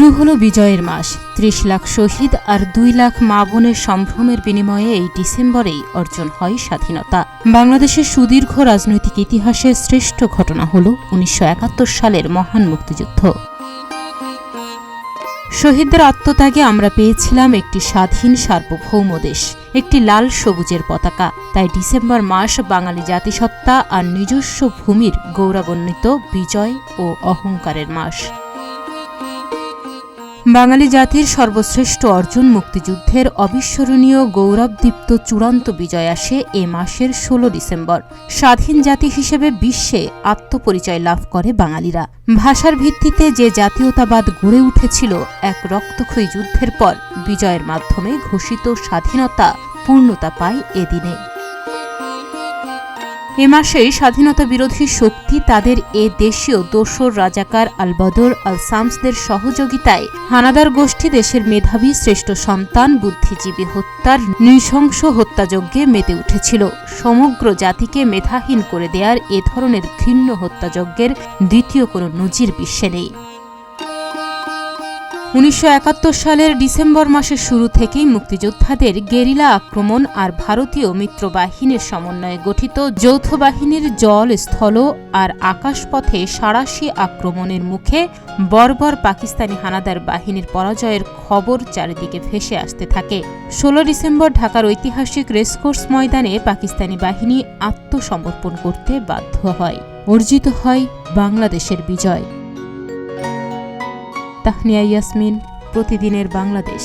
শুরু হলো বিজয়ের মাস। ৩০ লাখ শহীদ আর ২ লাখ মা বোনের সম্ভ্রমের বিনিময়ে এই ডিসেম্বরেই অর্জন হয় স্বাধীনতা। বাংলাদেশের সুদীর্ঘ রাজনৈতিক ইতিহাসের শ্রেষ্ঠ ঘটনা হল ১৯৭১ সালের মহান মুক্তিযুদ্ধ। শহীদদের আত্মত্যাগে আমরা পেয়েছিলাম একটি স্বাধীন সার্বভৌম দেশ, একটি লাল সবুজের পতাকা। তাই ডিসেম্বর মাস বাঙালি জাতিসত্তা আর নিজস্ব ভূমির গৌরবান্বিত বিজয় ও অহংকারের মাস। বাঙালি জাতির সর্বশ্রেষ্ঠ অর্জন মুক্তিযুদ্ধের অবিস্মরণীয় গৌরবদীপ্ত চূড়ান্ত বিজয় আসে এ মাসের ১৬ ডিসেম্বর। স্বাধীন জাতি হিসেবে বিশ্বে আত্মপরিচয় লাভ করে বাঙালিরা। ভাষার ভিত্তিতে যে জাতীয়তাবাদ গড়ে উঠেছিল এক রক্তক্ষয়ী যুদ্ধের পর বিজয়ের মাধ্যমে ঘোষিত স্বাধীনতা পূর্ণতা পায় এদিনে। এ মাসেই স্বাধীনতা বিরোধী শক্তি তাদের এ দেশীয় দোসর রাজাকার আল বদর আল শামসদের সহযোগিতায় হানাদার গোষ্ঠী দেশের মেধাবী শ্রেষ্ঠ সন্তান বুদ্ধিজীবী হত্যার নৃশংস হত্যাযজ্ঞে মেতে উঠেছিল। সমগ্র জাতিকে মেধাহীন করে দেওয়ার এ ধরনের ঘৃণ্য হত্যাযজ্ঞের দ্বিতীয় কোনো নজির বিশ্বে নেই। ১৯৭১ সালের ডিসেম্বর মাসের শুরু থেকেই মুক্তিযোদ্ধাদের গেরিলা আক্রমণ আর ভারতীয় মিত্রবাহিনীর সমন্বয়ে গঠিত যৌথ বাহিনীর জল, স্থল আর আকাশপথে সাঁড়াশি আক্রমণের মুখে বর্বর পাকিস্তানি হানাদার বাহিনীর পরাজয়ের খবর চারিদিকে ভেসে আসতে থাকে। ১৬ ডিসেম্বর ঢাকার ঐতিহাসিক রেসকোর্স ময়দানে পাকিস্তানি বাহিনী আত্মসমর্পণ করতে বাধ্য হয়। অর্জিত হয় বাংলাদেশের বিজয়। তাহনিয়া ইয়াসমিন, প্রতিদিনের বাংলাদেশ।